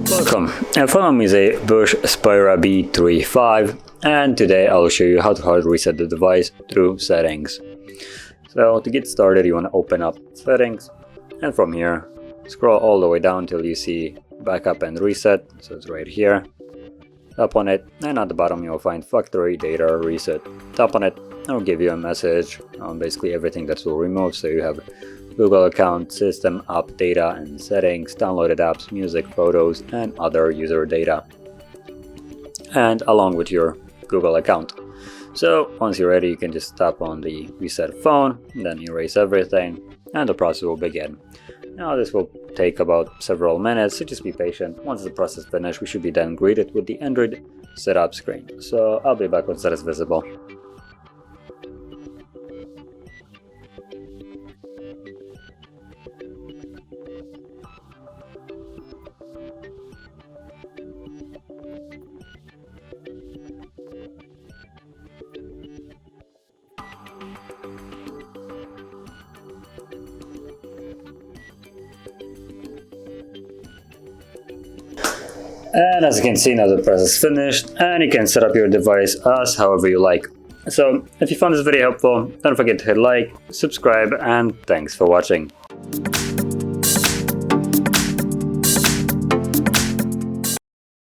Welcome, in front of me is a BUSH Spira B5, and today I'll show you how to hard reset the device through settings. So to get started, you want to open up settings, and from here scroll all the way down till you see backup and reset. So it's right here. Tap on it, and at the bottom you'll find factory data reset. Tap on it, and it'll give you a message on basically everything that will remove. So you have Google account, system, app data and settings, downloaded apps, music, photos, and other user data, and along with your Google account. So once you're ready, you can just tap on the reset phone, then erase everything, and the process will begin. Now this will take about several minutes, so just be patient. Once the process is finished, we should be then greeted with the Android setup screen. So I'll be back once that is visible. And as you can see, now the process is finished, and you can set up your device as however you like. So if you found this video helpful, don't forget to hit like, subscribe, and thanks for watching.